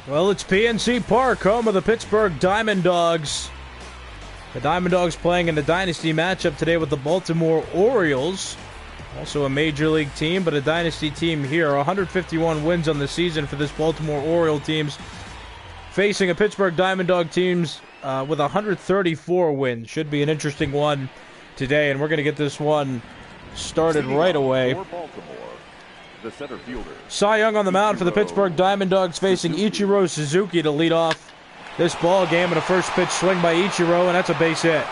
Well, it's PNC Park, home of the Pittsburgh Diamond Dawgs. The Diamond Dawgs playing in the Dynasty matchup today with the Baltimore Orioles. Also a Major League team, but a Dynasty team here. 151 wins on the season for this Baltimore Oriole teams. Facing a Pittsburgh Diamond Dog teams with 134 wins. Should be an interesting one today, and we're going to get this one started right away. The center fielder. Cy Young on the mound for the Pittsburgh Diamond Dogs, facing Ichiro Suzuki to lead off this ball game, and a first pitch swing by Ichiro, and that's a base hit.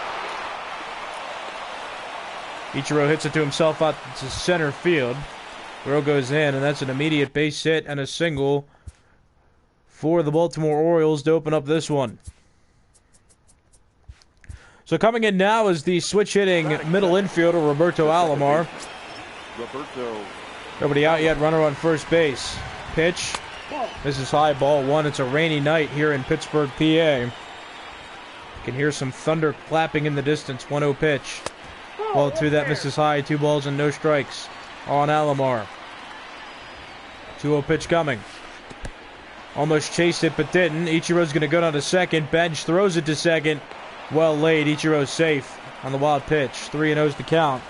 Ichiro hits it to himself out to center field. Throw goes in, and that's an immediate base hit and a single for the Baltimore Orioles to open up this one. So coming in now is the switch-hitting middle infielder, Roberto Alomar. Nobody out yet, runner on first base. Pitch. This is high, ball one. It's a rainy night here in Pittsburgh, PA. You can hear some thunder clapping in the distance. 1-0 pitch. Ball two, that misses high. 2 balls and no strikes on Alomar. 2-0 pitch coming. Almost chased it but didn't. Ichiro's going to go down to second. Bench throws it to second. Well laid. Ichiro's safe on the wild pitch. 3-0's the count.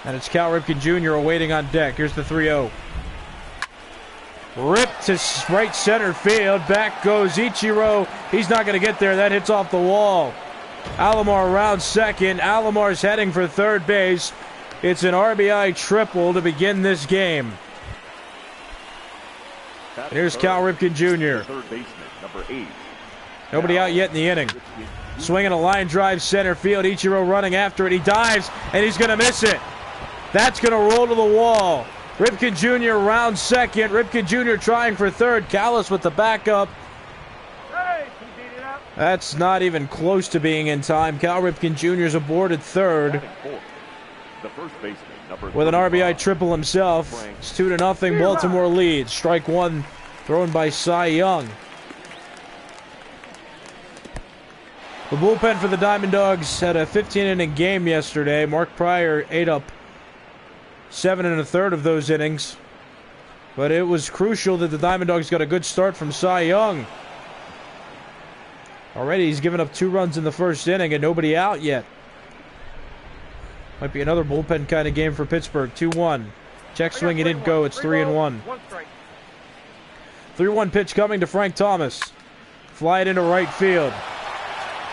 And it's Cal Ripken Jr. awaiting on deck. Here's the 3-0. Ripped to right center field. Back goes Ichiro. He's not going to get there. That hits off the wall. Alomar around second. Alomar's heading for third base. It's an RBI triple to begin this game. And here's Cal Ripken Jr. Third baseman, number 8. Nobody out yet in the inning. Swinging a line drive center field. Ichiro running after it. He dives, and he's going to miss it. That's going to roll to the wall. Ripken Jr. round second. Ripken Jr. trying for third. Callas with the backup. That's not even close to being in time. Cal Ripken Jr.'s aboard at third with an RBI triple himself. It's 2-0. Baltimore leads. Strike one thrown by Cy Young. The bullpen for the Diamond Dogs had a 15-inning game yesterday. Mark Pryor ate up 7 1/3 of those innings. But it was crucial that the Diamond Dogs got a good start from Cy Young. Already he's given up 2 runs in the first inning and nobody out yet. Might be another bullpen kind of game for Pittsburgh. 2-1. Check swing, he didn't go. It's 3-1. 3-1 pitch coming to Frank Thomas. Fly it into right field.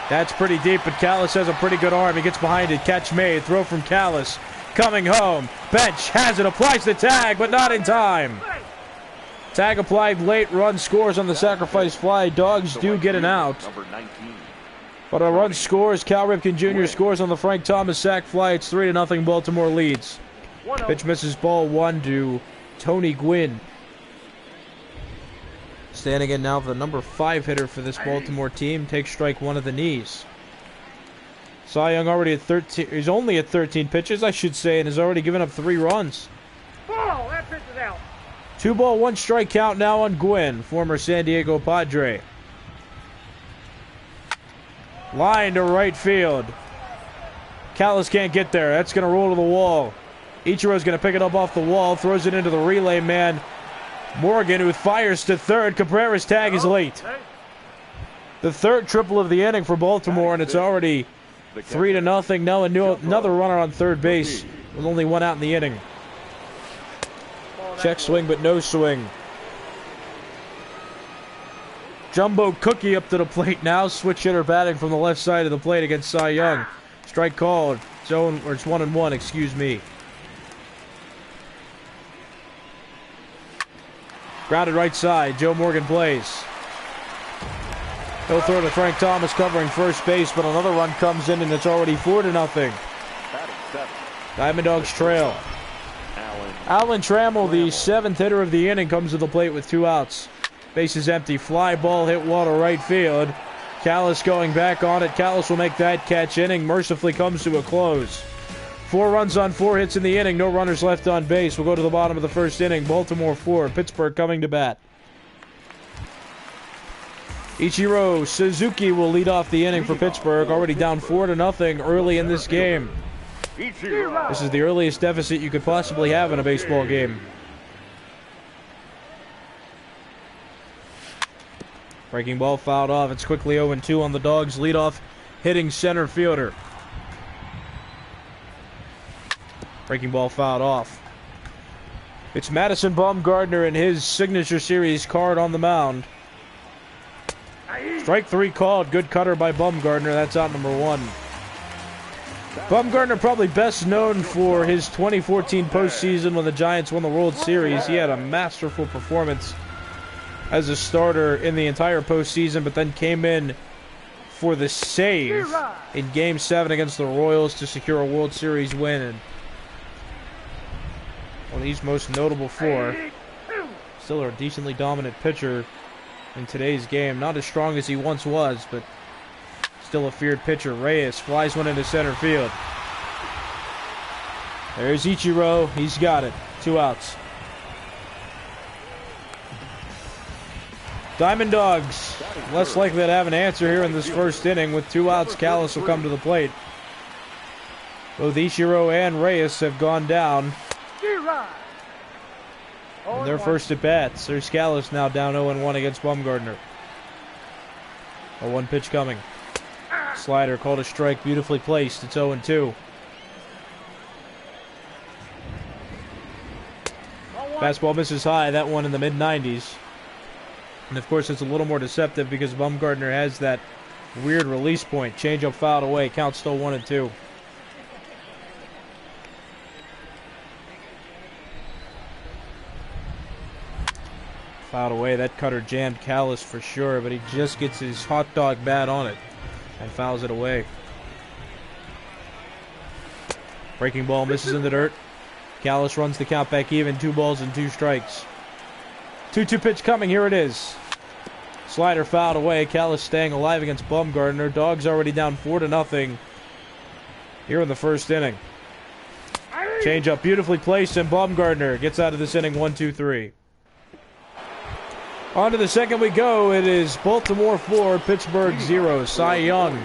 That's pretty deep, but Callas has a pretty good arm. He gets behind it. Catch made. Throw from Callas. Coming home. Bench has it. Applies the tag, but not in time. Tag applied late. Run scores on the sacrifice fly. Dogs do get an out. But a run scores. Cal Ripken Jr. scores on the Frank Thomas sac fly. It's 3-0. Baltimore leads. Pitch misses, ball one to Tony Gwynn. Standing in now for the number 5 hitter for this Baltimore team. Takes strike one at the knees. Cy Young already at 13. He's only at 13 pitches, I should say, and has already given up 3 runs. Ball, that pitch is out. 2 ball, 1 strike count now on Gwynn, former San Diego Padre. Line to right field. Callas can't get there. That's going to roll to the wall. Ichiro's going to pick it up off the wall, throws it into the relay man, Morgan, who fires to third. Cabrera's tag is late. The third triple of the inning for Baltimore, and it's already 3-0. Now another runner on third base with only 1 out in the inning. Check swing, but no swing. Jumbo Cookie up to the plate now. Switch hitter batting from the left side of the plate against Cy Young. Strike called. It's 1-1, excuse me. Grounded right side. Joe Morgan plays. He'll throw to Frank Thomas covering first base, but another run comes in, and it's already 4-0. Diamond Dogs trail. Alan Trammell, the 7th hitter of the inning, comes to the plate with 2 outs. Base is empty. Fly ball hit wall to right field. Callas going back on it. Callas will make that catch. Inning mercifully comes to a close. 4 runs on 4 hits in the inning. No runners left on base. We'll go to the bottom of the first inning. Baltimore 4. Pittsburgh coming to bat. Ichiro Suzuki will lead off the inning for Pittsburgh. Already down 4-0 early in this game. This is the earliest deficit you could possibly have in a baseball game. Breaking ball fouled off. It's quickly 0-2 on the Dawgs. Leadoff hitting center fielder. Breaking ball fouled off. It's Madison Bumgarner and his signature series card on the mound. Strike 3 called. Good cutter by Bumgarner. That's out number 1. Bumgarner probably best known for his 2014 postseason when the Giants won the World Series. He had a masterful performance as a starter in the entire postseason, but then came in for the save in Game 7 against the Royals to secure a World Series win. And what he's most notable for, still a decently dominant pitcher in today's game. Not as strong as he once was, but still a feared pitcher. Reyes flies one into center field. There's Ichiro. He's got it. 2 outs. Diamond Dogs less likely to have an answer here in this first inning. With 2 outs, Callas will come to the plate. Both Ichiro and Reyes have gone down in their first at-bats. There's Callas now down 0-1 against Bumgarner. A 1 pitch coming. Slider called a strike, beautifully placed. It's 0-2. Fastball misses high, that one in the mid-90s. And of course it's a little more deceptive because Bumgarner has that weird release point. Changeup fouled away, count still 1-2. Fouled away, that cutter jammed Callas for sure, but he just gets his hot dog bat on it and fouls it away. Breaking ball misses in the dirt. Callas runs the count back even, 2 balls and 2 strikes. 2-2 pitch coming, here it is. Slider fouled away, Callas staying alive against Bumgarner. Dawgs already down 4-0 here in the first inning. Changeup beautifully placed, and Bumgarner gets out of this inning 1-2-3. On to the second we go. It is Baltimore 4, Pittsburgh 0. Cy Young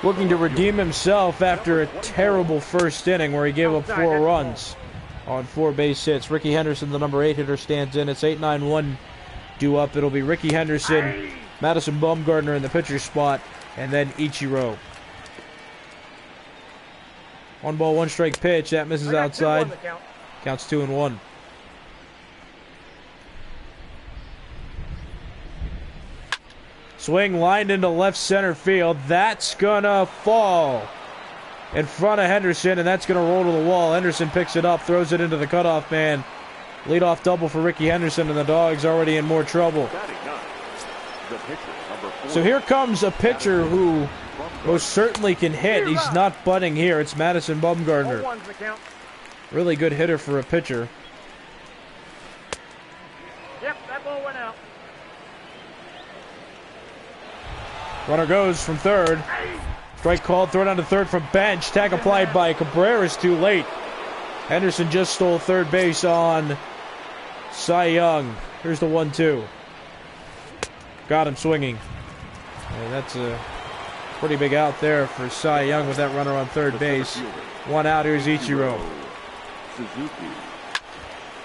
looking to redeem himself after a terrible first inning where he gave up 4 runs on 4 base hits. Ricky Henderson, the number 8 hitter, stands in. It's 8-9-1 due up. It'll be Ricky Henderson, Madison Bumgarner in the pitcher's spot, and then Ichiro. 1 ball, 1 strike pitch. That misses outside. Counts 2-1. Swing lined into left center field. That's gonna fall in front of Henderson, and that's gonna roll to the wall. Henderson picks it up, throws it into the cutoff man. Leadoff double for Ricky Henderson, and the Dawgs already in more trouble. So here comes a pitcher who most certainly can hit. He's not butting here. It's Madison Bumgarner. Really good hitter for a pitcher. Yep, that ball went out. Runner goes from third. Strike called, throw down to third from bench. Tag applied by Cabrera's too late. Henderson just stole third base on Cy Young. Here's the 1-2. Got him swinging. And that's a pretty big out there for Cy Young with that runner on third base. 1 out, here's Ichiro.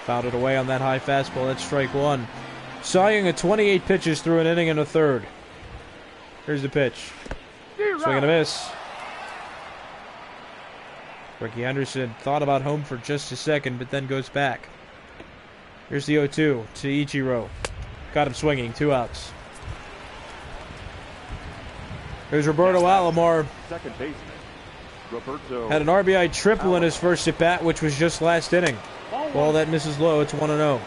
Fouled it away on that high fastball. That's strike 1. Cy Young at 28 pitches through an inning and a third. Here's the pitch. Swing and a miss. Ricky Henderson thought about home for just a second, but then goes back. Here's the 0-2 to Ichiro. Got him swinging, 2 outs. Here's Roberto Alomar. Second baseman, Roberto. Had an RBI triple in his first at-bat, which was just last inning. Ball that misses low, it's 1-0.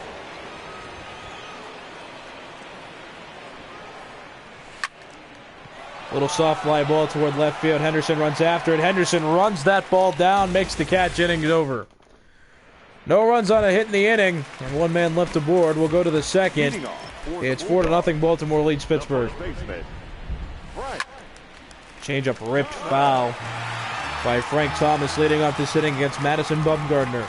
Little soft fly ball toward left field. Henderson runs after it. Henderson runs that ball down, makes the catch. Inning's over. No runs on a hit in the inning, and 1 man left aboard. We'll go to the second. It's 4-0. Baltimore leads Pittsburgh. Changeup ripped foul by Frank Thomas, leading off this inning against Madison Bumgarner.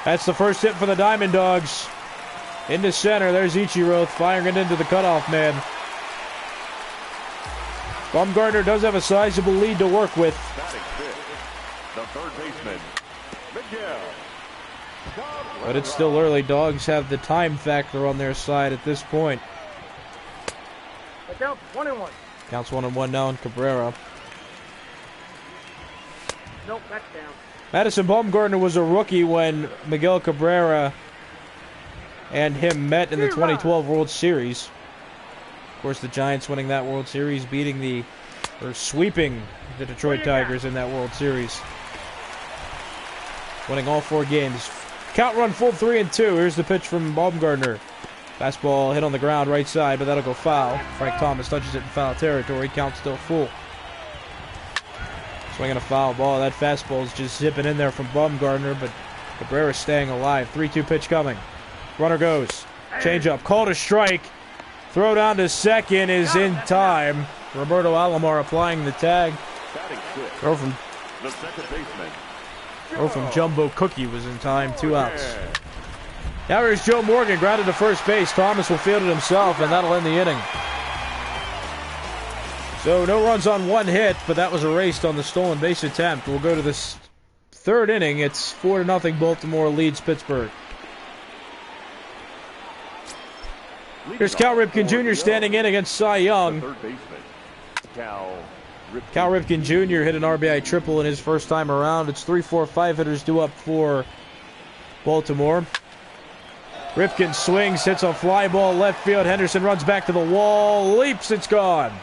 That's the first hit for the Diamond Dogs. Into center, there's Ichiro firing it into the cutoff man. Bumgarner does have a sizable lead to work with. The third baseman, Miguel. But it's still early. Dawgs have the time factor on their side at this point. Down 1-1. Counts 1-1 now on Cabrera. Nope, that's down. Madison Bumgarner was a rookie when Miguel Cabrera and him met in the 2012 World Series. Of course, the Giants winning that World Series, sweeping the Detroit Tigers in that World Series. Winning all 4 games. Count run full 3-2. Here's the pitch from Bumgarner. Fastball hit on the ground right side, but that'll go foul. Frank Thomas touches it in foul territory. Count still full. Swinging a foul ball. That fastball is just zipping in there from Bumgarner, but Cabrera's staying alive. 3-2 pitch coming. Runner goes. Changeup. Called a strike. Throw down to second is in time. Roberto Alomar applying the tag. Throw from The second baseman. Jumbo Cookie was in time. 2 outs. Now here's Joe Morgan, grounded to first base. Thomas will field it himself, and that'll end the inning. So no runs on 1 hit, but that was erased on the stolen base attempt. We'll go to this 3rd inning. It's 4-0. Baltimore leads Pittsburgh. Here's Cal Ripken Jr. standing in against Cy Young. Third baseman. Cal Ripken Jr. hit an RBI triple in his first time around. It's 3-4-5 hitters due up for Baltimore. Ripken swings, hits a fly ball left field. Henderson runs back to the wall, leaps, it's gone.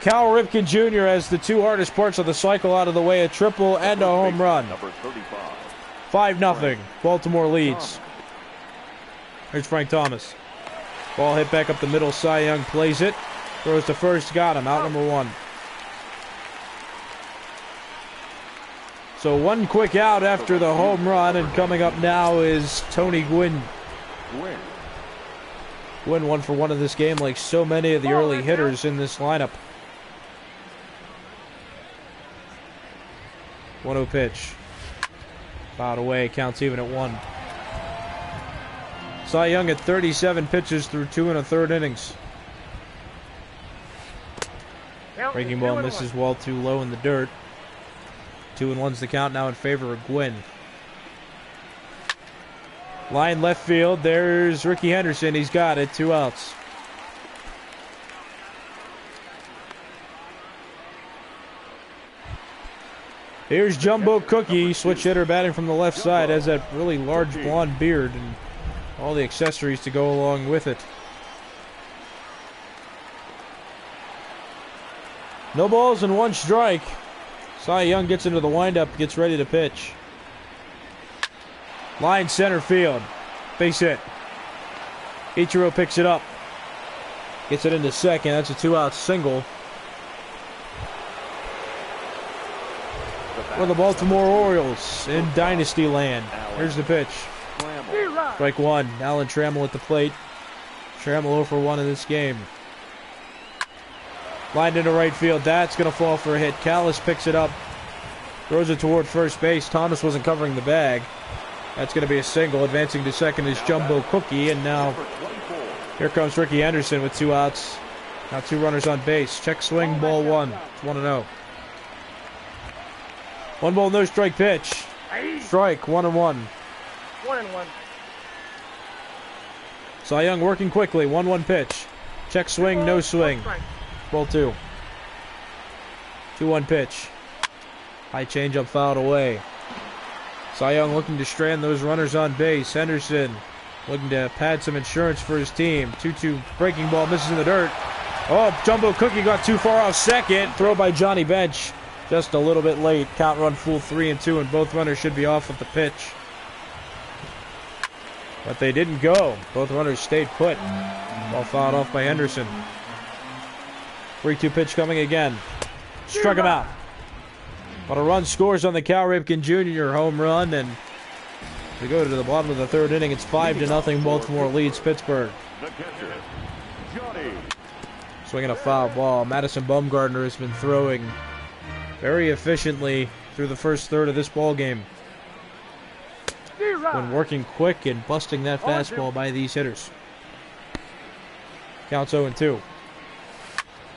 Cal Ripken Jr. has the 2 hardest parts of the cycle out of the way, a triple and a home run. Number 35. 5-0. Baltimore leads. Here's Frank Thomas. Ball hit back up the middle. Cy Young plays it. Throws to first, got him. Out number 1. So 1 quick out after the home run, and coming up now is Tony Gwynn. Gwynn 1 for 1 in this game, like so many of the early hitters in this lineup. 1-0 pitch. Fouled away, counts even at 1. Cy Young at 37 pitches through 2 1/3 innings. Breaking ball misses well too low in the dirt. 2-1's the count now in favor of Gwynn. Line left field. There's Ricky Henderson. He's got it. 2 outs. Here's Jumbo Cookie, switch hitter, batting from the left side. Has that really large blonde beard and all the accessories to go along with it. No balls and 1 strike. Cy Young gets into the windup, gets ready to pitch. Line center field. Base hit. Ichiro picks it up. Gets it into second. That's a 2-out single. For the Baltimore Orioles in Dynasty Land. Here's the pitch. Strike 1. Alan Trammell at the plate. Trammell 0 for 1 in this game. Lined into right field. That's going to fall for a hit. Callas picks it up. Throws it toward first base. Thomas wasn't covering the bag. That's going to be a single. Advancing to second is Jumbo Cookie. And now here comes Ricky Henderson with 2 outs. Now 2 runners on base. Check swing, ball 1. It's 1-0. 1 ball, no strike pitch. Strike, 1-1. 1-1. Cy Young working quickly. 1-1 pitch. Check swing, no swing. Ball 2. 2-1 pitch. High changeup fouled away. Cy Young looking to strand those runners on base. Henderson looking to pad some insurance for his team. 2-2 breaking ball misses in the dirt. Oh, Jumbo Cookie got too far off second. Throw by Johnny Bench. Just a little bit late. Count run full 3-2, and both runners should be off at the pitch. But they didn't go. Both runners stayed put. Ball fouled off by Henderson. 3-2 pitch coming again. Struck him out. But a run scores on the Cal Ripken Jr. home run, and we go to the bottom of the 3rd inning. It's 5-0. Baltimore leads Pittsburgh. Swinging a foul ball. Madison Bumgarner has been throwing very efficiently through the first third of this ball game. When working quick and busting that fastball by these hitters. Counts 0-2.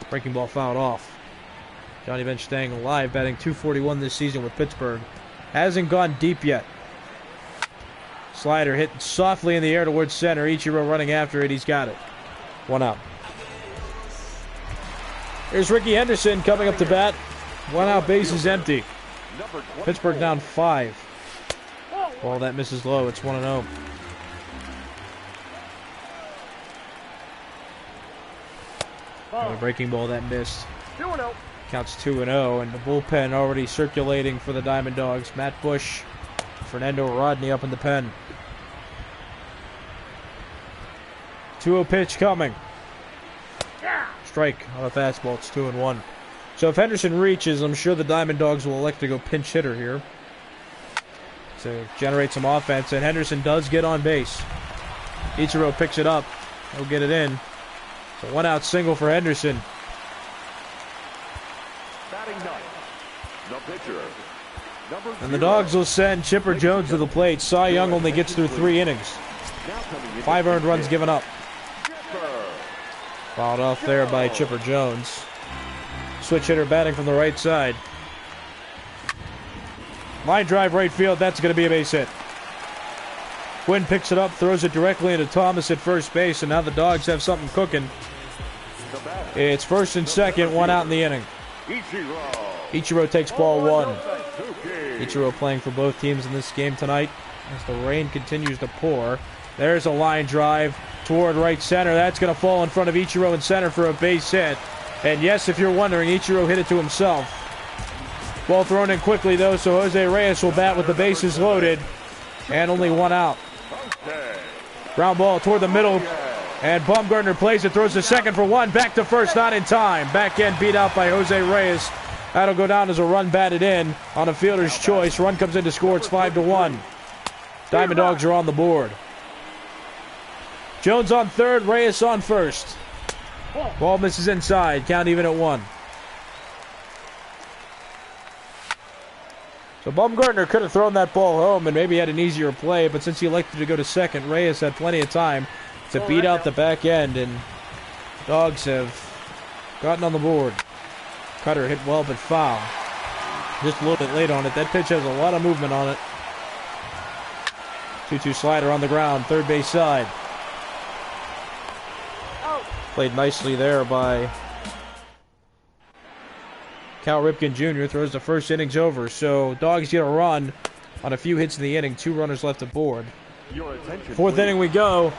Breaking ball fouled off. Johnny Bench staying alive, batting .241 this season with Pittsburgh. Hasn't gone deep yet. Slider hit softly in the air towards center. Ichiro running after it. He's got it. 1 out. Here's Ricky Henderson coming up to bat. 1 out, base is empty. Pittsburgh down 5. Ball that misses low. It's 1-0. A breaking ball that missed. 2-0. Counts 2-0, and the bullpen already circulating for the Diamond Dogs. Matt Bush, Fernando Rodney up in the pen. 2-0 pitch coming. Strike on a fastball. It's 2-1. So if Henderson reaches, I'm sure the Diamond Dogs will elect to go pinch hitter here to generate some offense, and Henderson does get on base. Ichiro picks it up. He'll get it in. It's a 1 out single for Henderson. And the Dogs will send Chipper Jones to the plate. Cy Young only gets through 3 innings. 5 earned runs given up. Fouled off there by Chipper Jones. Switch hitter batting from the right side. Line drive right field. That's going to be a base hit. Quinn picks it up, throws it directly into Thomas at first base, and now the Dogs have something cooking. It's first and second, 1 out in the inning. Ichiro takes ball 1. Ichiro playing for both teams in this game tonight as the rain continues to pour. There's a line drive toward right center. That's going to fall in front of Ichiro in center for a base hit. And yes, if you're wondering, Ichiro hit it to himself. Ball thrown in quickly, though, so Jose Reyes will bat with the bases loaded. And only 1 out. Ground ball toward the middle. And Baumgartner plays it, throws to second for 1. Back to first, not in time. Back end beat out by Jose Reyes. That'll go down as a run batted in on a fielder's choice. Run comes in to score. It's 5-1. Diamond Dogs are on the board. Jones on third, Reyes on first. Ball misses inside. Count even at 1. So Baumgartner could have thrown that ball home and maybe had an easier play, but since he elected to go to second, Reyes had plenty of time to beat out the back end, and Dogs have gotten on the board. Cutter hit well, but foul. Just a little bit late on it. That pitch has a lot of movement on it. 2-2 slider on the ground, third base side. Played nicely there by Cal Ripken Jr. Throws the first innings over. So Dogs get a run on a few hits in the inning. 2 runners left aboard. Fourth inning we go.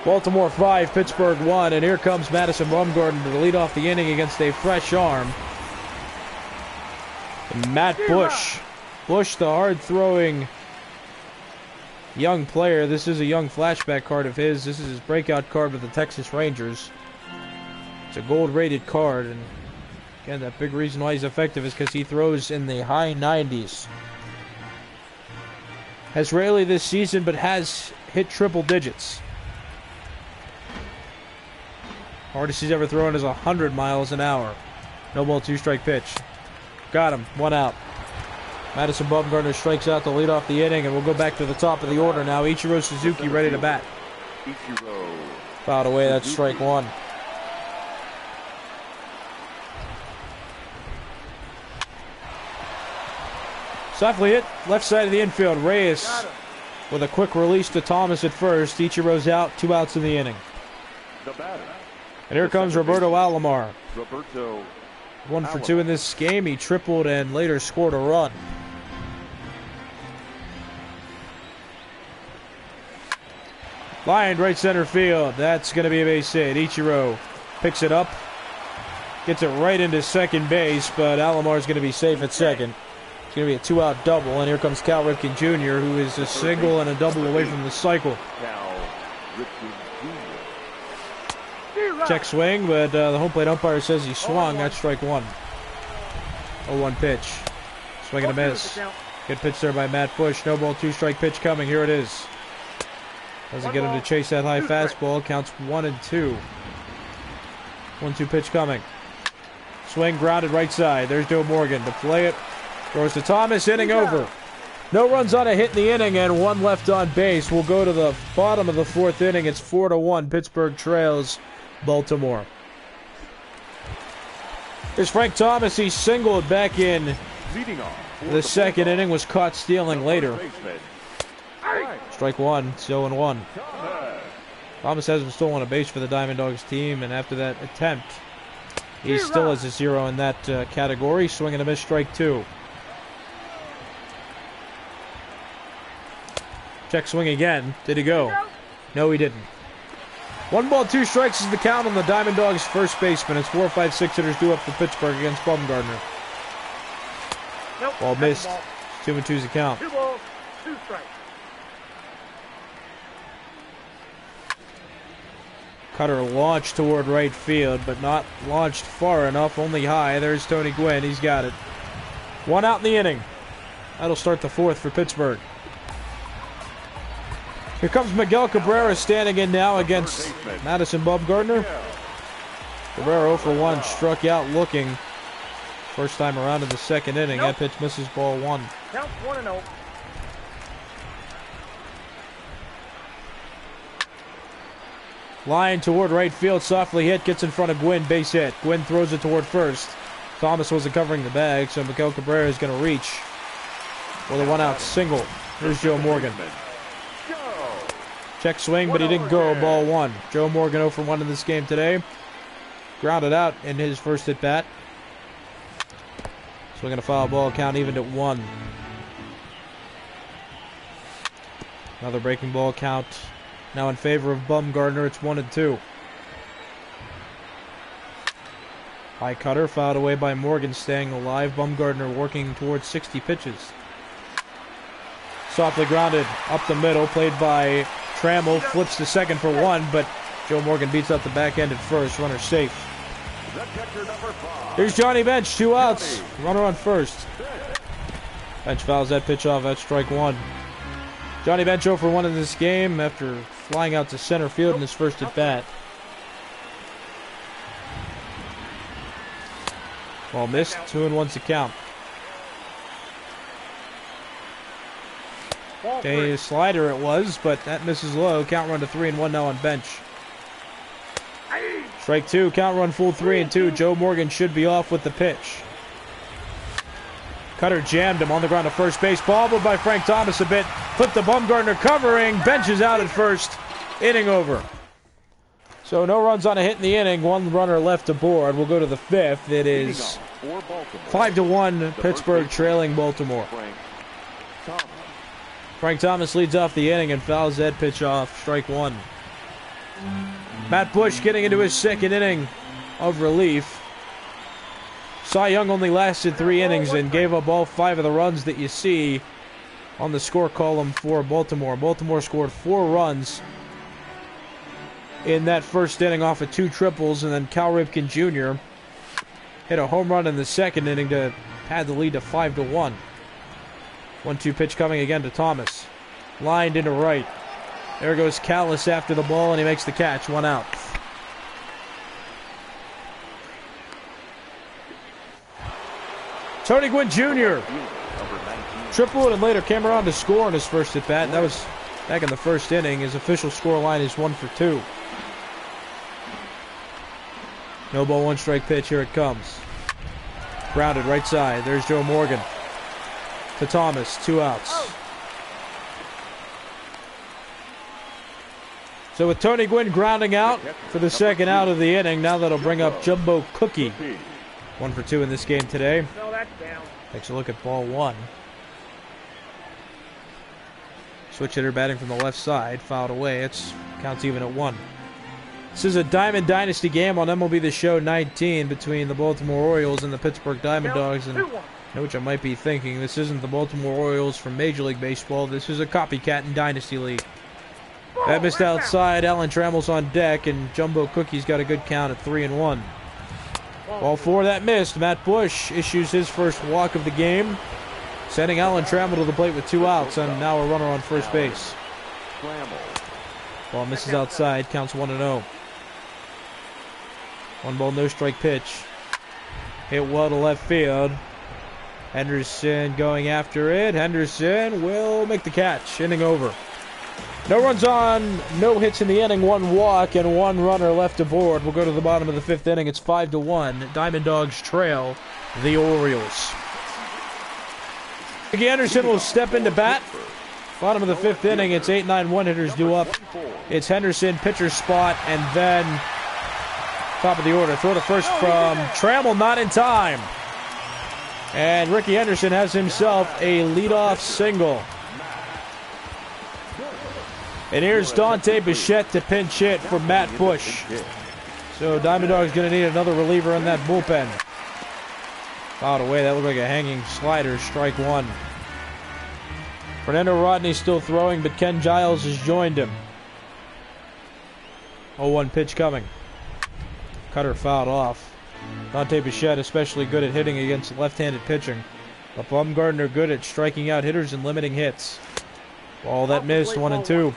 Baltimore 5, Pittsburgh 1. And here comes Madison Bumgarner to lead off the inning against a fresh arm. And Matt Bush. Bush, the hard-throwing young player. This is a young flashback card of his. This is his breakout card with the Texas Rangers. It's a gold-rated card, and again, that big reason why he's effective is because he throws in the high 90s. Has rarely this season, but has hit triple digits. Hardest he's ever thrown is 100 miles an hour. No ball, 2-strike pitch. Got him, 1 out. Madison Bumgarner strikes out to lead off the inning, and we'll go back to the top of the order now. Ichiro Suzuki ready to bat. Fouled away, that's strike 1. Softly hit, left side of the infield. Reyes with a quick release to Thomas at first. Ichiro's out, 2 outs in the inning. And here comes Roberto Alomar. 1 for 2 in this game. He tripled and later scored a run. Lined right center field. That's going to be a base hit. Ichiro picks it up. Gets it right into second base, but Alomar's going to be safe at second. It's going to be a 2-out double, and here comes Cal Ripken Jr., who is a single and a double away from the cycle. Check swing, but the home plate umpire says he swung. That's strike 1. 0-1 pitch. Swing and a miss. Good pitch there by Matt Bush. No ball, 2-strike pitch coming. Here it is. Doesn't get him to chase that high fastball. Counts 1-2. 1-2 pitch coming. Swing grounded right side. There's Joe Morgan to play it. Throws to Thomas. Inning over. No runs on a hit in the inning and 1 left on base. We'll go to the bottom of the 4th inning. It's 4-1. Pittsburgh trails Baltimore. Here's Frank Thomas. He singled back in the 2nd inning. Was caught stealing later. Strike one. It's 0-1. Thomas hasn't stolen a base for the Diamond Dogs team, and after that attempt, he still has a 0 in that category. Swing and a miss, strike two. Check swing again. Did he go? No, he didn't. 1 ball, 2 strikes is the count on the Diamond Dogs' first baseman. It's 4, 5, 6 hitters due up for Pittsburgh against Bumgarner. Nope. Ball missed. 2-2's the count. 2 balls, 2 strikes. Cutter launched toward right field, but not launched far enough, only high. There's Tony Gwynn. He's got it. 1 out in the inning. That'll start the 4th for Pittsburgh. Here comes Miguel Cabrera standing in now against Madison Bumgarner. Cabrera 0 for 1, struck out looking. First time around in the 2nd inning. That pitch misses, ball 1. Count 1-0. Line toward right field, softly hit, gets in front of Gwynn, base hit. Gwynn throws it toward first. Thomas wasn't covering the bag, so Miguel Cabrera is going to reach with a 1-out single. Here's Joe Morgan. Check swing, but he didn't go. Ball 1. Joe Morgan 0 for 1 in this game today. Grounded out in his first at bat. So we're going to foul ball, count even at 1. Another breaking ball, count now in favor of Bumgarner. It's 1-2. High cutter, fouled away by Morgan, staying alive. Bumgarner working towards 60 pitches. Softly grounded up the middle, played by Trammell, flips to second for 1, but Joe Morgan beats out the back end at first. Runner safe. Here's Johnny Bench, 2 outs. Runner on first. Bench fouls that pitch off. That's strike 1. Johnny Bench 0 for 1 in this game after flying out to center field in his first at bat. Ball missed. 2-1's the count. Okay, a slider it was, but that misses low. Count run to 3-1 now on Bench. Strike 2, count run full 3-2. Joe Morgan should be off with the pitch. Cutter jammed him on the ground to first base. Bobbled by Frank Thomas a bit. Flipped to Bumgarner covering. Bench is out at first. Inning over. So no runs on a hit in the inning. 1 runner left aboard. We'll go to the 5th. It is 5-1. Pittsburgh trailing Baltimore. Frank Thomas leads off the inning and fouls that pitch off. Strike 1. Matt Bush getting into his 2nd inning of relief. Cy Young only lasted 3 innings and gave up all 5 of the runs that you see on the score column for Baltimore. Baltimore scored 4 runs in that first inning off of 2 triples, and then Cal Ripken Jr. hit a home run in the 2nd inning to pad the lead to 5-1. 1-2 pitch coming again to Thomas. Lined into right. There goes Callas after the ball, and he makes the catch. 1 out. Tony Gwynn Jr. tripled and later came around to score in his first at bat. That was back in the 1st inning. His official score line is 1 for 2. No ball, 1 strike pitch. Here it comes. Grounded right side. There's Joe Morgan. To Thomas, 2 outs. So with Tony Gwynn grounding out for the 2nd out of the inning, now that'll bring up Jumbo Cookie. 1 for 2 in this game today. No, that's down. Takes a look at ball 1. Switch hitter batting from the left side, fouled away. It's counts even at 1. This is a Diamond Dynasty game on MLB The Show 19 between the Baltimore Orioles and the Pittsburgh Diamond Dogs. And know what you might be thinking, this isn't the Baltimore Orioles from Major League Baseball. This is a copycat in Dynasty League. That missed outside. Alan Trammell's on deck, and Jumbo Cookie's got a good count at 3-1. Ball 4, that missed. Matt Bush issues his first walk of the game, sending Alan Trammell to the plate with 2 outs, and now a runner on first base. Ball misses outside, counts 1-0. 1 ball, no strike pitch. Hit well to left field. Henderson going after it. Henderson will make the catch. Inning over. No runs on, no hits in the inning, 1 walk, and 1 runner left aboard. We'll go to the bottom of the 5th inning. It's 5-1. Diamond Dogs trail the Orioles. Ricky Henderson will step into bat Bottom of the 5th inning. It's 8-9 one-hitters due up. It's Henderson, pitcher spot, and then top of the order. Throw to first from Trammell, not in time. And Ricky Henderson has himself a leadoff single. And here's Dante Bichette to pinch hit for Matt Bush. So Diamond Dog's going to need another reliever in that bullpen. Fouled away. That looked like a hanging slider. Strike one. Fernando Rodney's still throwing, but Ken Giles has joined him. 0-1 pitch coming. Cutter fouled off. Dante Bichette especially good at hitting against left-handed pitching. But Bumgardner good at striking out hitters and limiting hits. Ball that missed, 1-2.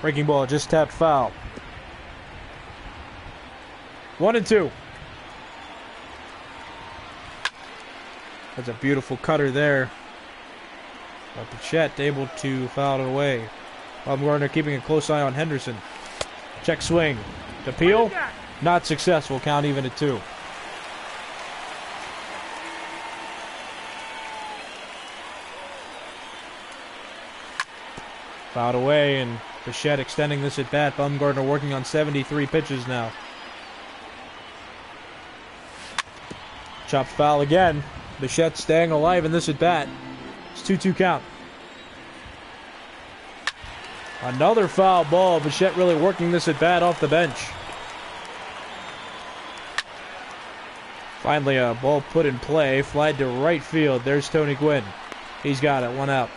Breaking ball just tapped foul. 1-2. That's a beautiful cutter there. But Bichette able to foul it away. Bumgardner keeping a close eye on Henderson. Check swing. To Peel. Not successful. Count even at 2. Fouled away, and Bichette extending this at bat. Bumgardner working on 73 pitches now. Chopped foul again. Bichette staying alive in this at bat. It's 2-2 count. Another foul ball. Bichette really working this at bat off the bench. Finally, a ball put in play. Flied to right field. There's Tony Gwynn. He's got it. 1 out.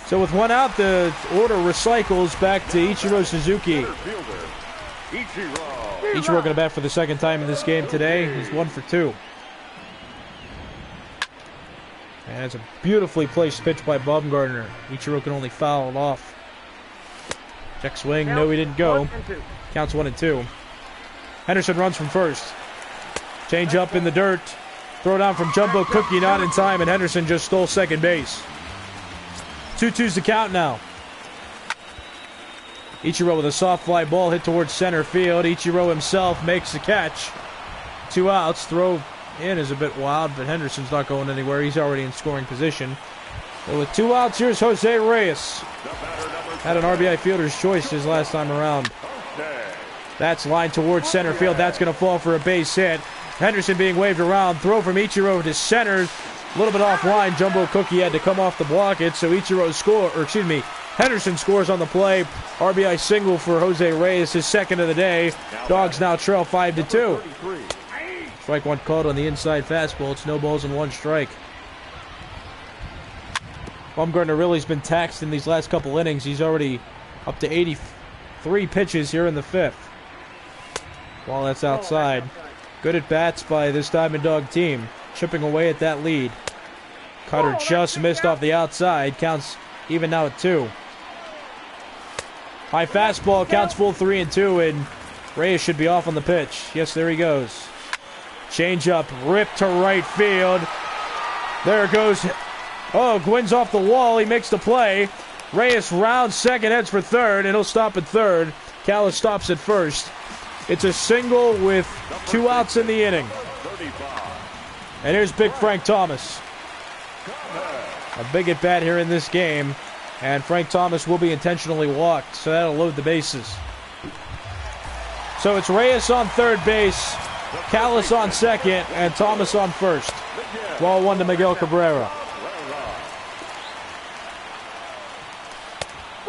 So with 1 out, the order recycles back to Ichiro Suzuki. Ichiro going to bat for the 2nd time in this game today. He's 1 for 2. And it's a beautifully placed pitch by Bumgardner. Ichiro can only foul it off. Check swing. No, he didn't go. Counts 1-2. Henderson runs from first. Change up in the dirt. Throw down from Jumbo Cookie, not in time, and Henderson just stole second base. 2-2's the count now. Ichiro with a soft fly ball hit towards center field. Ichiro himself makes the catch. 2 outs. Throw in is a bit wild, but Henderson's not going anywhere. He's already in scoring position. So with 2 outs, here's Jose Reyes. Had an RBI fielder's choice his last time around. That's lined towards center field. That's going to fall for a base hit. Henderson being waved around. Throw from Ichiro to center. A little bit offline. Jumbo Cookie had to come off to block it, so Henderson scores on the play. RBI single for Jose Reyes, his 2nd of the day. Dawgs now trail 5-2. Strike one called on the inside fastball. It's no balls and 1 strike. Bumgardner really's been taxed in these last couple innings. He's already up to 83 pitches here in the 5th. Ball that's outside. Good at bats by this Diamond Dog team. Chipping away at that lead. Cutter just missed off the outside. Counts even now at 2. High fastball. Counts full 3-2, and Reyes should be off on the pitch. Yes, there he goes. Change up. Rip to right field. There it goes. Oh, Gwynn's off the wall. He makes the play. Reyes rounds second, heads for third, and he'll stop at third. Callas stops at first. It's a single with 2 outs in the inning. And here's Big Frank Thomas. A big at bat here in this game. And Frank Thomas will be intentionally walked, so that'll load the bases. So it's Reyes on third base, Callas on second, and Thomas on first. Ball 1 to Miguel Cabrera.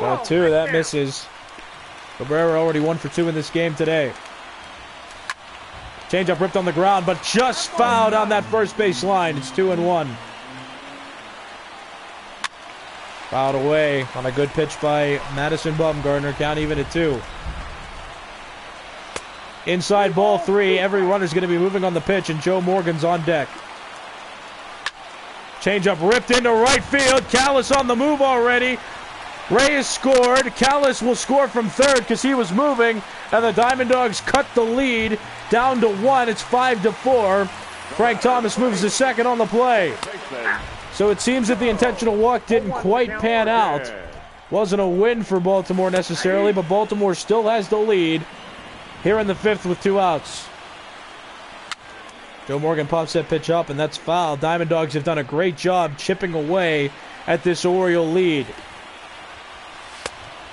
Ball 2, that misses. Cabrera already 1 for 2 in this game today. Changeup ripped on the ground, but just fouled on that first base line. It's 2-1. Fouled away on a good pitch by Madison Bumgardner. Count even at 2. Inside ball 3. Every runner's going to be moving on the pitch, and Joe Morgan's on deck. Changeup ripped into right field. Callas on the move already. Reyes scored. Callas will score from third because he was moving, and the Diamond Dogs cut the lead down to 1. It's 5-4. Frank Thomas moves to second on the play. So it seems that the intentional walk didn't quite pan out. Wasn't a win for Baltimore necessarily, but Baltimore still has the lead. here in the 5th with 2 outs. Joe Morgan pops that pitch up, and that's foul. Diamond Dogs have done a great job chipping away at this Oriole lead.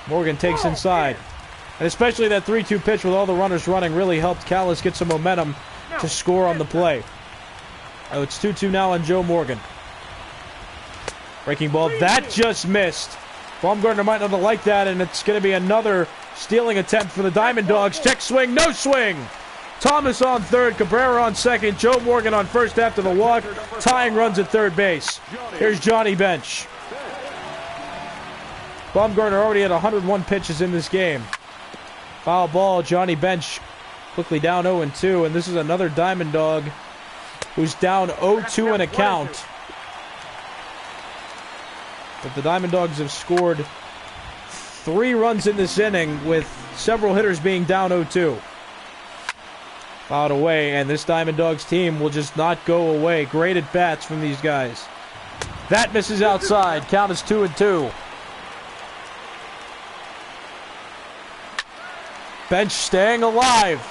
Morgan takes inside. And especially that 3-2 pitch with all the runners running really helped Callas get some momentum to score on the play. Oh, it's 2-2 now on Joe Morgan. Breaking ball, that just missed. Baumgartner might not have liked that, and it's going to be another stealing attempt for the Diamond Dogs. Check swing, no swing. Thomas on third, Cabrera on second, Joe Morgan on first after the walk. Tying runs at third base. Here's Johnny Bench. Baumgartner already had 101 pitches in this game. Foul ball, Johnny Bench quickly down 0-2, and this is another Diamond Dog who's down 0-2 in a count. But the Diamond Dogs have scored 3 runs in this inning with several hitters being down 0-2. Fouled away, and this Diamond Dogs team will just not go away. Great at bats from these guys. That misses outside. Count is 2-2. Bench staying alive.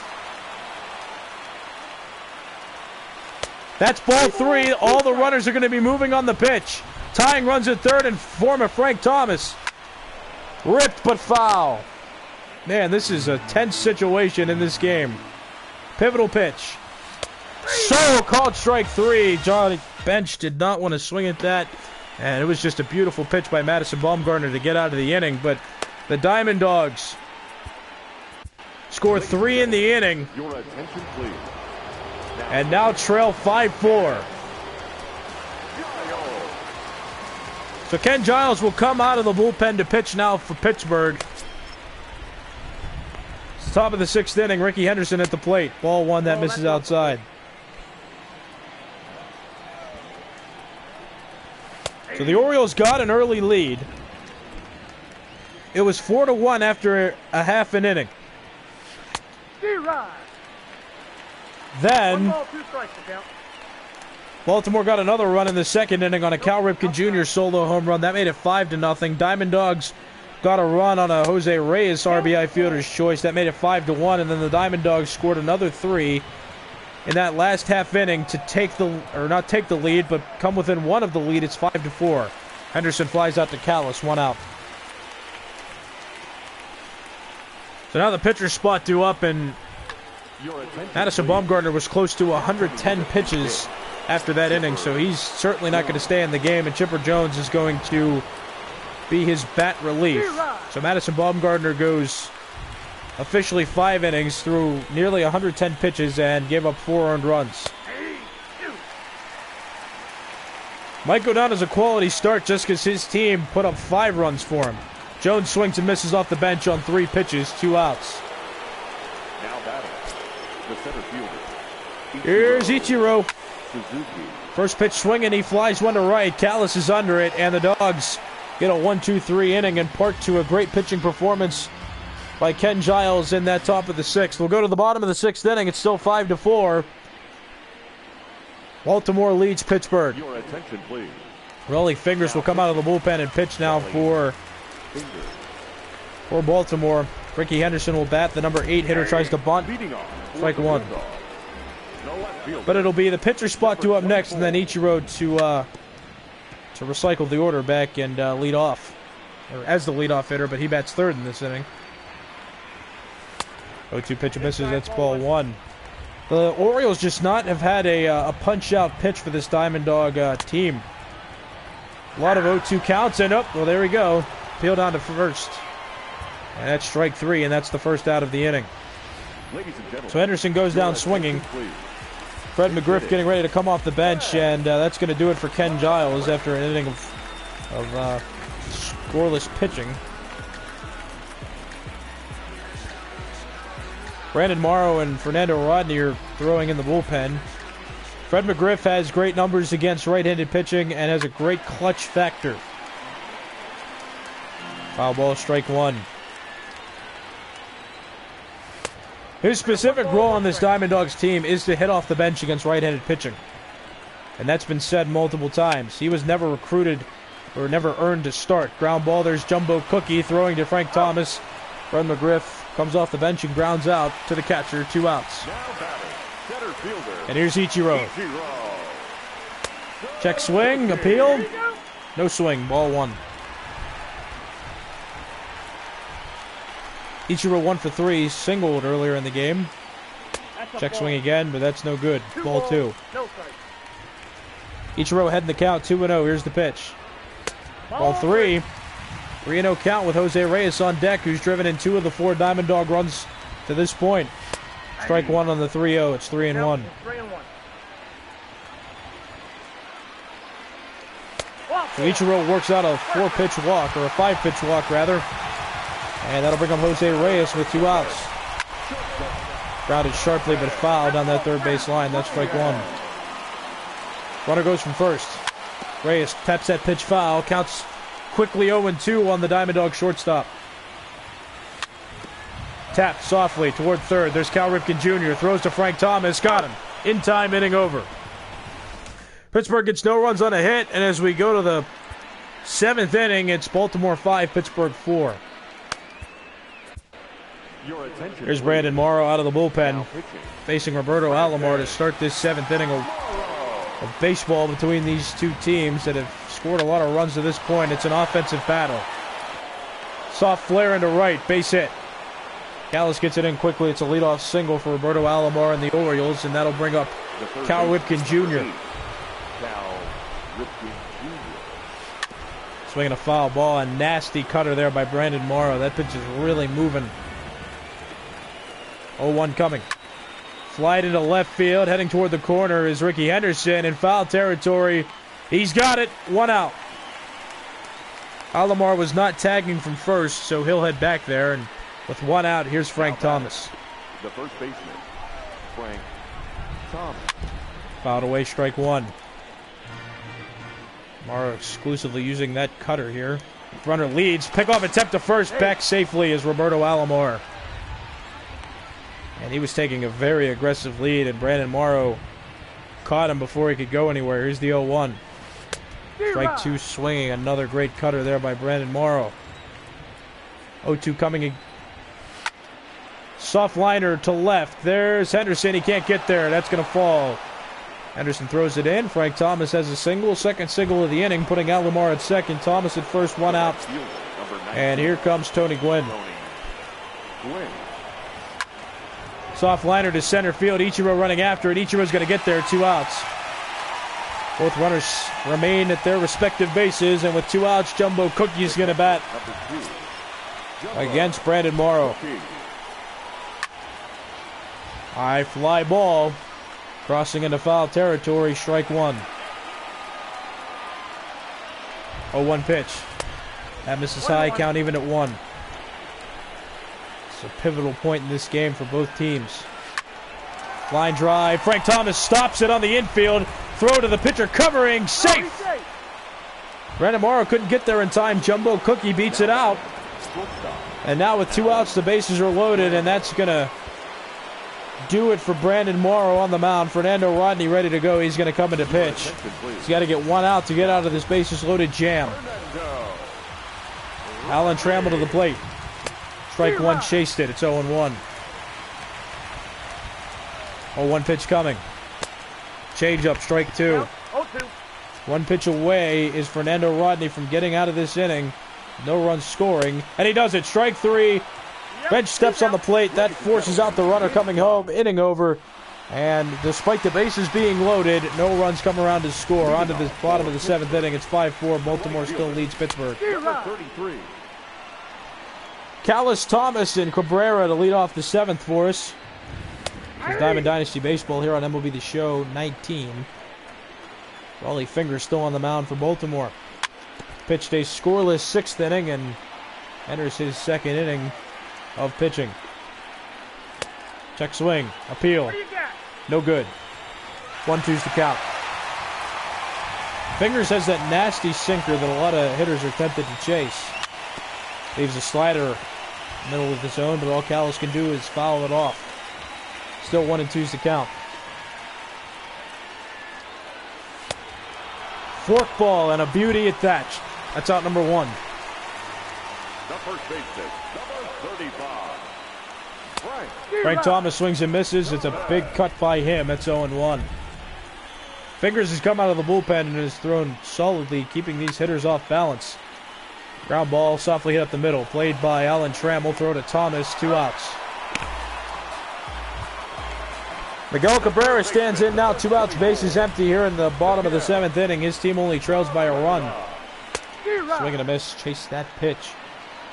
That's ball 3. All the runners are going to be moving on the pitch. Tying runs at third in form of Frank Thomas. Ripped but foul. Man, this is a tense situation in this game. Pivotal pitch. So called strike 3. Johnny Bench did not want to swing at that. And it was just a beautiful pitch by Madison Baumgartner to get out of the inning. But the Diamond Dogs score 3 in the inning. Your attention, please. And now trail 5-4. So Ken Giles will come out of the bullpen to pitch now for Pittsburgh. It's the top of the 6th inning. Ricky Henderson at the plate. Ball 1 that misses outside. So the Orioles got an early lead. It was 4-1 after a half an inning. Then Baltimore got another run in the 2nd inning on a Cal Ripken Jr. solo home run. That made it 5-0. Diamond Dogs got a run on a Jose Reyes RBI fielder's choice. That made it 5-1. And then the Diamond Dogs scored another 3 in that last half inning to take the, or not take the lead, but come within 1 of the lead. It's 5-4. Henderson flies out to Callas, 1 out. So now the pitcher's spot due up, and Madison Baumgartner was close to 110 pitches after that inning, so he's certainly not going to stay in the game, and Chipper Jones is going to be his bat relief. So Madison Baumgartner goes officially 5 innings through nearly 110 pitches and gave up 4 earned runs. Might go down as a quality start just because his team put up 5 runs for him. Jones swings and misses off the bench on 3 pitches, 2 outs. Now batting, the center fielder. Here's Ichiro. First pitch swinging, he flies 1 to right. Callas is under it, and the Dogs get a 1-2-3 inning in part to a great pitching performance by Ken Giles in that top of the 6th. We'll go to the bottom of the 6th inning. It's still 5-4. Baltimore leads Pittsburgh. Your attention, please. Rolly Fingers will come out of the bullpen and pitch now for Baltimore. Ricky Henderson will bat. The number 8 hitter tries to bunt. Strike 1. But it'll be the pitcher spot due up next, and then Ichiro to recycle the order back and lead off, or as the leadoff hitter, but he bats 3rd in this inning. 0-2 pitch misses. That's ball 1. The Orioles just not have had a punch-out pitch for this Diamond Dog team. A lot of 0-2 counts, and well, there we go. Peeled down to first. And that's strike 3, and that's the first out of the inning. So Henderson goes down swinging. Fred McGriff getting ready to come off the bench, and that's going to do it for Ken Giles after an inning of scoreless pitching. Brandon Morrow and Fernando Rodney are throwing in the bullpen. Fred McGriff has great numbers against right-handed pitching and has a great clutch factor. Foul ball, strike 1. His specific role on this Diamond Dogs team is to hit off the bench against right-handed pitching. And that's been said multiple times. He was never recruited or never earned a start. Ground ball, there's Jumbo Cookie throwing to Frank Thomas. Fred McGriff Comes off the bench and grounds out to the catcher. 2 outs. Now batting, center fielder. And here's Ichiro. Check swing, appeal. No swing, ball 1. Ichiro 1 for 3, singled earlier in the game. Check swing again, but that's no good. Ball 2. Ichiro heading the count, 2-0. Here's the pitch. Ball 3. 3-0 count with Jose Reyes on deck, who's driven in 2 of the 4 Diamond Dog runs to this point. Strike 1 on the 3-0. It's 3-1. So Ichiro works out a 4-pitch walk, or a 5-pitch walk rather. And that'll bring up Jose Reyes with 2 outs. Grounded sharply but fouled down that third base line. That's strike 1. Runner goes from first. Reyes taps that pitch foul. Counts quickly 0-2 on the Diamond Dog shortstop. Tapped softly toward third. There's Cal Ripken Jr. Throws to Frank Thomas. Got him. In time, inning over. Pittsburgh gets no runs on a hit. And as we go to the 7th inning, it's Baltimore 5, Pittsburgh 4. Here's Brandon Morrow out of the bullpen, facing Roberto Alomar to start this 7th inning of baseball between these 2 teams that have scored a lot of runs to this point. It's an offensive battle. Soft flare into right, base hit. Callas gets it in quickly. It's a leadoff single for Roberto Alomar and the Orioles, and that'll bring up Cal Ripken Jr. Swinging a foul ball, a nasty cutter there by Brandon Morrow. That pitch is really moving. 0-1 coming. Flight into left field. Heading toward the corner is Ricky Henderson in foul territory. He's got it. 1 out. Alomar was not tagging from first, so he'll head back there. And with 1 out, here's Frank Thomas. The first baseman, Frank Thomas. Fouled away, strike 1. Morrow exclusively using that cutter here. Runner leads. Pickoff attempt to first. Back safely is Roberto Alomar. And he was taking a very aggressive lead, and Brandon Morrow caught him before he could go anywhere. Here's the 0-1. Strike 2 swinging. Another great cutter there by Brandon Morrow. 0-2 coming. Soft liner to left. There's Henderson. He can't get there. That's going to fall. Henderson throws it in. Frank Thomas has a single. Second single of the inning, putting Alomar at second. Thomas at first, 1 out. And here comes Tony Gwynn. Soft liner to center field. Ichiro running after it. Ichiro's going to get there. 2 outs. Both runners remain at their respective bases. And with 2 outs, Jumbo Cookie's going to bat against Brandon Morrow. High fly ball. Crossing into foul territory. Strike 1. 0-1 pitch. That misses high. Count even at 1. A pivotal point in this game for both teams. Line drive. Frank Thomas stops it on the infield. Throw to the pitcher covering. Safe. Brandon Morrow couldn't get there in time. Jumbo Cookie beats it out. And now with 2 outs, the bases are loaded, and that's going to do it for Brandon Morrow on the mound. Fernando Rodney ready to go. He's going to come into pitch. He's got to get 1 out to get out of this bases loaded jam. Alan Trammell to the plate. Strike 1 chased it. It's 0-1. 0-1 pitch coming. Change up, strike 2. 1 pitch away is Fernando Rodney from getting out of this inning. No runs scoring. And he does it. Strike 3. Bench steps on the plate. That forces out the runner coming home. Inning over. And despite the bases being loaded, no runs come around to score. On to the bottom of the 7th inning. It's 5-4. Baltimore still leads Pittsburgh. 33. Callas, Thomas, and Cabrera to lead off the 7th for us. This is Diamond Dynasty Baseball here on MLB The Show 19. Raleigh Fingers still on the mound for Baltimore. Pitched a scoreless 6th inning and enters his 2nd inning of pitching. Check swing. Appeal. No good. 1-2's the count. Fingers has that nasty sinker that a lot of hitters are tempted to chase. Leaves a slider middle of the zone, but all Callas can do is foul it off. Still 1-2's the count. Forkball and a beauty at that. That's out number 1. The first baseman, number 35, Frank Thomas swings and misses. It's a big cut by him. That's 0-1. Fingers has come out of the bullpen and has thrown solidly, keeping these hitters off balance. Ground ball softly hit up the middle. Played by Alan Trammell. Throw to Thomas. 2 outs. Miguel Cabrera stands in now. 2 outs. Bases empty here in the bottom of the 7th inning. His team only trails by a run. Swing and a miss. Chase that pitch.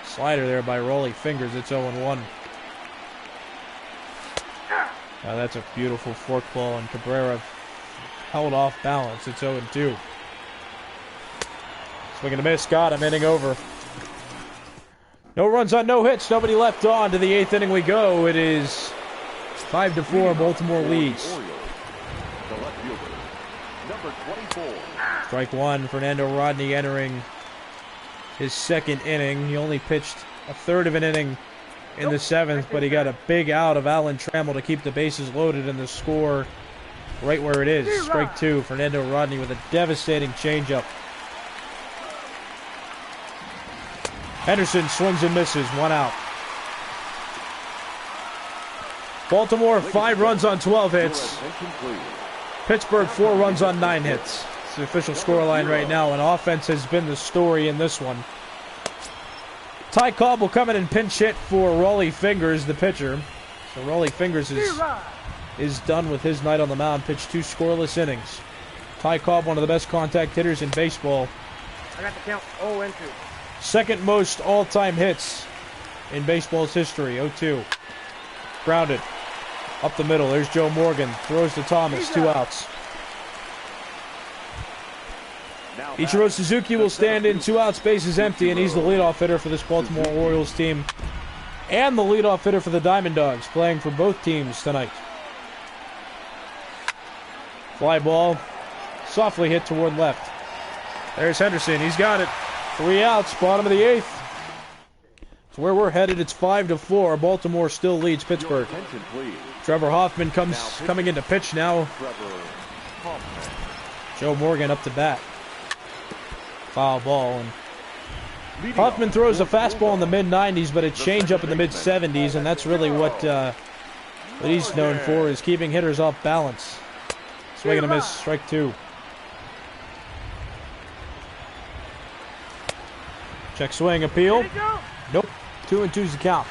Slider there by Rolly Fingers. It's 0-1. That's a beautiful forkball, and Cabrera held off balance. It's 0-2. Swing and a miss. Got him. Inning over. No runs on no hits. Nobody left on. To the 8th inning we go. It is 5-4. Baltimore leads. Strike one. Fernando Rodney entering his 2nd inning. He only pitched a 1/3 of an inning in the 7th, but he got a big out of Alan Trammell to keep the bases loaded and the score right where it is. Strike 2. Fernando Rodney with a devastating changeup. Henderson swings and misses. 1 out. Baltimore 5 runs on 12 hits. Pittsburgh 4 runs on 9 hits. It's the official scoreline right now, and offense has been the story in this one. Ty Cobb will come in and pinch hit for Rolly Fingers, the pitcher. So Rolly Fingers is done with his night on the mound. Pitched 2 scoreless innings. Ty Cobb, one of the best contact hitters in baseball. I got the count 0-2. 2nd most all-time hits in baseball's history. 0-2. Grounded. Up the middle. There's Joe Morgan. Throws to Thomas. 2 outs. Ichiro Suzuki will stand in. 2 outs. Bases empty, and he's the leadoff hitter for this Baltimore Orioles team and the leadoff hitter for the Diamond Dogs, playing for both teams tonight. Fly ball. Softly hit toward left. There's Henderson. He's got it. 3 outs. Bottom of the 8th. So where we're headed, it's 5-4. Baltimore still leads Pittsburgh. Trevor Hoffman coming into pitch now. Joe Morgan up to bat. Foul ball. And Hoffman throws a fastball in the mid-90s, but a changeup in the mid-70s, and that's really what he's known for, is keeping hitters off balance. Swing and a miss. Strike 2. Check swing. Appeal. Nope. 2-2's the count.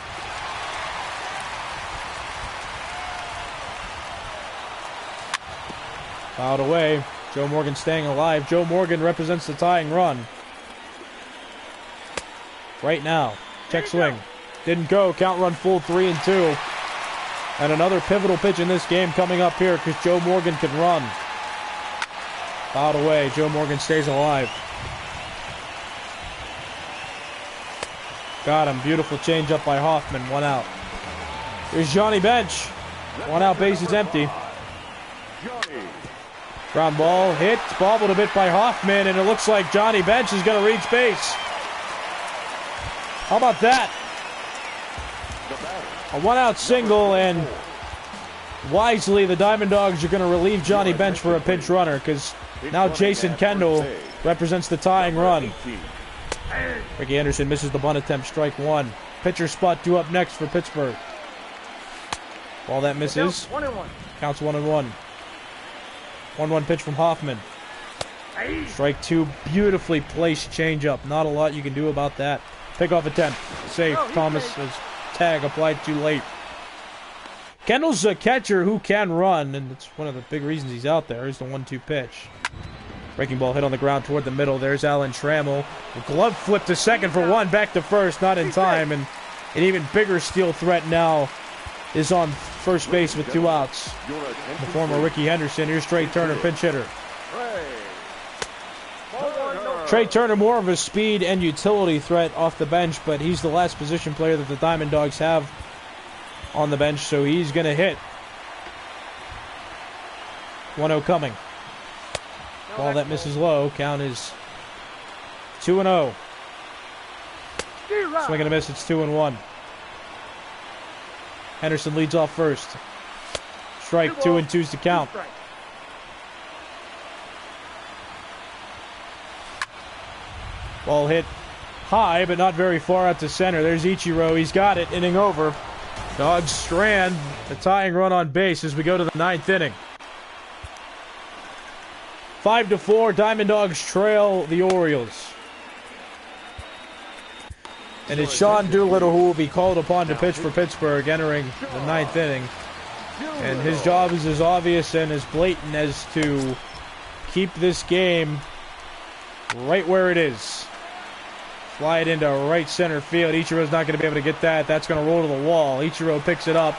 Fouled away. Joe Morgan staying alive. Joe Morgan represents the tying run. Right now. Check swing. Didn't go. Count run full. 3-2. And another pivotal pitch in this game coming up here because Joe Morgan can run. Fouled away. Joe Morgan stays alive. Got him. Beautiful changeup by Hoffman. 1 out. Here's Johnny Bench. 1 out. Bases empty. Ground ball hit. Bobbled a bit by Hoffman, and it looks like Johnny Bench is going to reach base. How about that? A 1 out single, and wisely the Diamond Dogs are going to relieve Johnny Bench for a pinch runner because now Jason Kendall represents the tying run. Ricky Anderson misses the bunt attempt. Strike 1. Pitcher spot due up next for Pittsburgh. Ball that misses. Counts 1-1. 1-1 pitch from Hoffman. Strike 2. Beautifully placed changeup. Not a lot you can do about that. Pickoff attempt. Safe. Thomas's tag applied too late. Kendall's a catcher who can run, and it's one of the big reasons he's out there. He's the 1-2 pitch. Breaking ball hit on the ground toward the middle. There's Alan Trammell. The glove flip to second for 1. Back to first. Not in time. And an even bigger steal threat now is on first base with 2 outs. The former Ricky Henderson. Here's Trey Turner, pinch hitter. Trey Turner, more of a speed and utility threat off the bench, but he's the last position player that the Diamond Dogs have on the bench, so he's going to hit. 1-0 coming. Ball that misses low. Count is 2-0. Swing and a miss. It's 2-1. Henderson leads off first. Strike. 2-2's the count. Ball hit high, but not very far out to center. There's Ichiro. He's got it. Inning over. Dawgs strand the tying run on base as we go to the 9th inning. 5-4, Diamond Dogs trail the Orioles. And it's Sean Doolittle who will be called upon to pitch for Pittsburgh entering the 9th inning. And his job is as obvious and as blatant as to keep this game right where it is. Fly it into right center field. Ichiro's not going to be able to get that. That's going to roll to the wall. Ichiro picks it up.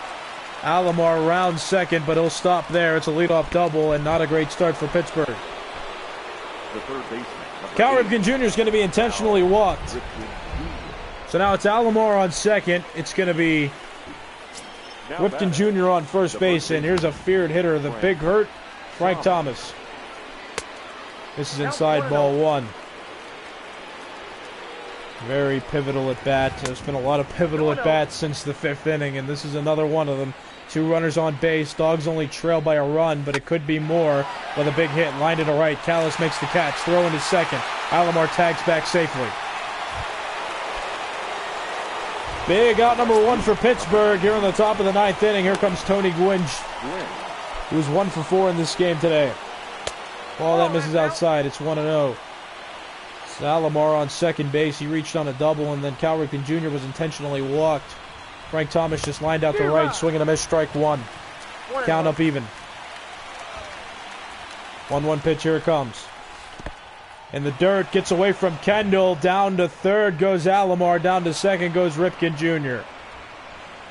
Alomar rounds second, but he'll stop there. It's a leadoff double and not a great start for Pittsburgh. The third baseman. Cal Ripken Jr. is going to be intentionally walked. So now it's Alomar on second. It's going to be Ripken Jr. on first base, and here's a feared hitter, the big hurt, Frank Thomas. This is inside ball one. Very pivotal at bat. There's been a lot of pivotal at bats since the 5th inning, and this is another one of them. 2 runners on base. Dogs only trail by a run, but it could be more with a big hit. Lined into right. Callas makes the catch. Throw into second. Alomar tags back safely. Big out number 1 for Pittsburgh here on the top of the 9th inning. Here comes Tony Gwynn, who's 1 for 4 in this game today. Ball that misses outside. It's 1-0. Alomar on second base. He reached on a double, and then Cal Ripken Jr. was intentionally walked. Frank Thomas just lined out to right, swinging a miss, strike one. Count up even. 1-1 pitch, here it comes. In the dirt, gets away from Kendall. Down to third goes Alomar. Down to second goes Ripken Jr.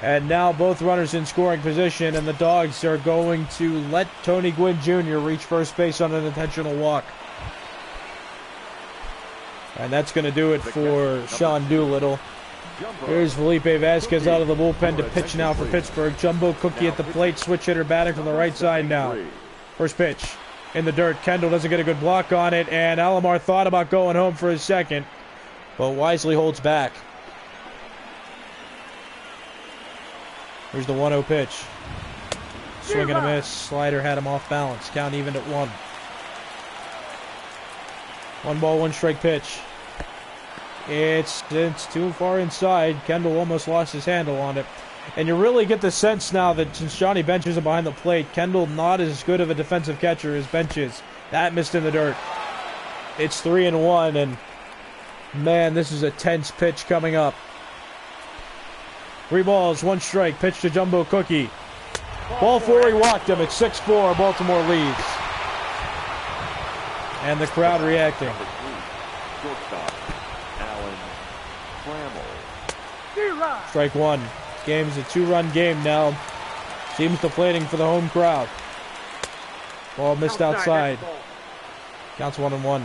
And now both runners in scoring position, and the Dogs are going to let Tony Gwynn Jr. reach first base on an intentional walk. And that's going to do it for Sean Doolittle. Here's Felipe Vasquez out of the bullpen to pitch now for Pittsburgh. Jumbo Cookie at the plate, switch hitter batting from the right side now. First pitch in the dirt. Kendall doesn't get a good block on it, and Alomar thought about going home for his second, but wisely holds back. Here's the 1-0 pitch. Swing and a miss. Slider had him off balance. Count even at 1. 1 ball, 1 strike pitch. It's too far inside. Kendall almost lost his handle on it. And you really get the sense now that since Johnny Bench isn't behind the plate, Kendall not as good of a defensive catcher as Bench is. That missed in the dirt. It's 3-1, and man, this is a tense pitch coming up. 3 balls, 1 strike. Pitch to Jumbo Cookie. Ball 4, he walked him. It's 6-4. Baltimore leads. And the crowd reacting. Strike 1. Game's a 2-run game now. Seems deflating for the home crowd. Ball missed outside. Counts 1-1.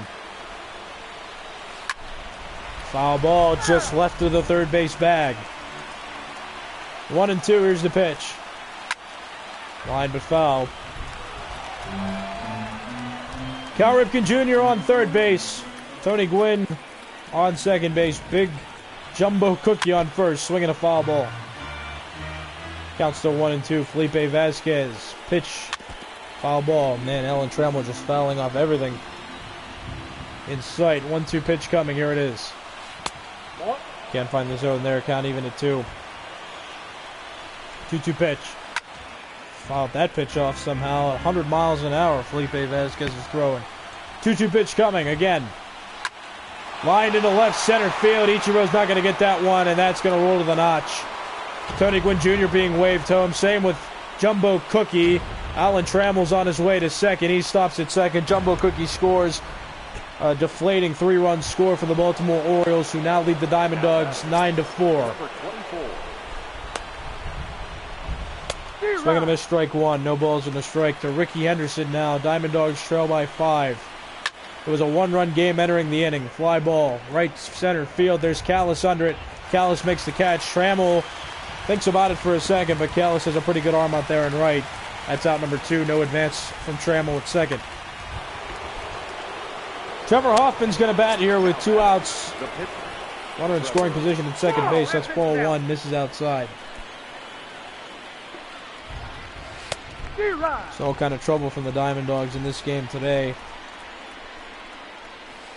Foul ball just left of the third base bag. 1-2. Here's the pitch. Line but foul. Cal Ripken Jr. on third base. Tony Gwynn on second base. Big Jumbo Cookie on first. Swinging a foul ball. Count still 1-2. Felipe Vasquez. Pitch. Foul ball. Man, Alan Trammell just fouling off everything in sight. 1-2 pitch coming. Here it is. Can't find the zone there. Count even at 2. 2-2 pitch. Fouled that pitch off somehow. 100 miles an hour Felipe Vasquez is throwing. 2-2 pitch coming again. Lined into left center field. Ichiro's not going to get that one, and that's going to roll to the notch. Tony Gwynn Jr. being waved home. Same with Jumbo Cookie. Alan Trammell's on his way to second. He stops at second. Jumbo Cookie scores. A deflating 3-run score for the Baltimore Orioles, who now lead the Diamond Dogs 9-4. Swing and a miss, strike 1. No balls in the strike to Ricky Henderson now. Diamond Dogs trail by 5. It was a 1-run game entering the inning. Fly ball, right center field. There's Callas under it. Callas makes the catch. Trammell thinks about it for a second, but Callas has a pretty good arm out there and right. That's out number 2. No advance from Trammell at second. Trevor Hoffman's going to bat here with 2 outs. Runner in scoring position at second base. That's ball 1. Misses outside. It's all kind of trouble from the Diamond Dogs in this game today.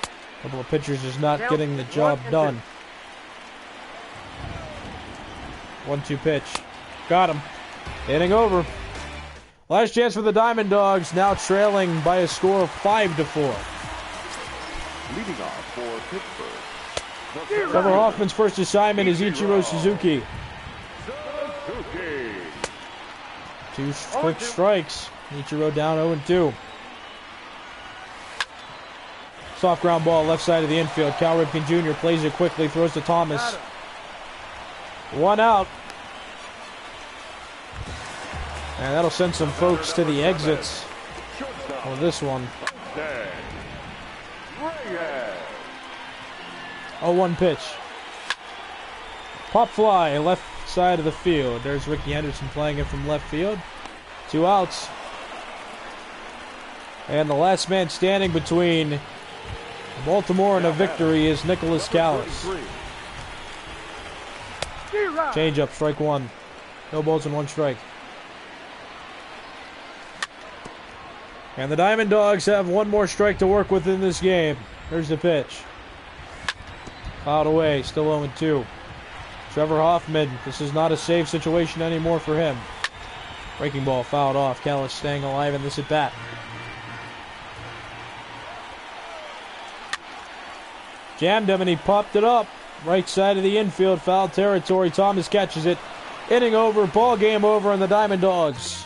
A couple of pitchers just not getting the job done. 1-2 pitch. Got him. Inning over. Last chance for the Diamond Dogs, now trailing by a score of 5-4. Leading off for Pittsburgh. Trevor Hoffman's first assignment is Ichiro Suzuki. Two quick strikes. Ichiro down 0-2. Soft ground ball left side of the infield. Cal Ripken Jr. plays it quickly, throws to Thomas. One out. And that'll send some folks to the exits for this one. 0-1 pitch. Pop fly, left side of the field. There's Ricky Henderson playing it from left field. 2 outs. And the last man standing between Baltimore and a victory is Nicholas Callas. Change up, strike 1. No balls and 1 strike. And the Diamond Dogs have 1 more strike to work with in this game. Here's the pitch. Fouled away, still 0-2. Trevor Hoffman, this is not a save situation anymore for him. Breaking ball fouled off. Callas staying alive in this at bat. Jammed him and he popped it up. Right side of the infield, foul territory. Thomas catches it. Inning over, ball game over, and the Diamond Dogs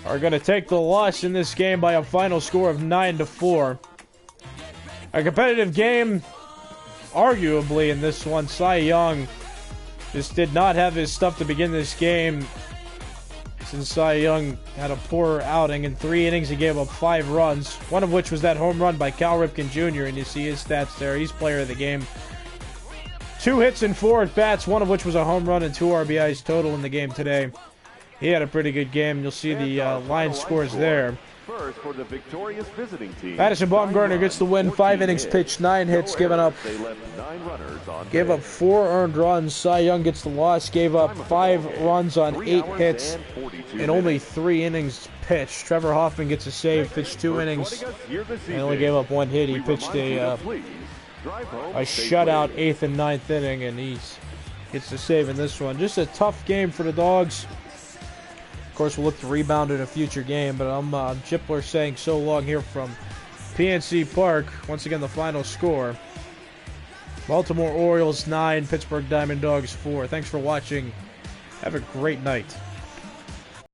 are going to take the loss in this game by a final score of 9-4. A competitive game, arguably, in this one. Cy Young just did not have his stuff to begin this game. Since Cy Young had a poor outing in 3 innings, he gave up 5 runs, one of which was that home run by Cal Ripken Jr., and you see his stats there. He's player of the game. 2 hits and 4 at-bats, one of which was a home run and 2 RBIs total in the game today. He had a pretty good game. You'll see the line scores there. First for the victorious visiting team. Madison Bumgarner gets the win. 5 innings pitched, 9 hits, gave up 4 earned runs. Cy Young gets the loss, gave up 5 runs on 8 hits and only 3 innings pitched. Trevor Hoffman gets a save, pitched 2 innings and only gave up 1 hit. He pitched a shutout 8th and 9th inning, and he gets the save in this one. Just a tough game for the Dogs. Of course, we'll look to rebound in a future game, but I'm Jipler saying so long here from PNC Park. Once again, the final score: Baltimore Orioles 9, Pittsburgh Diamond Dogs 4. Thanks for watching. Have a great night.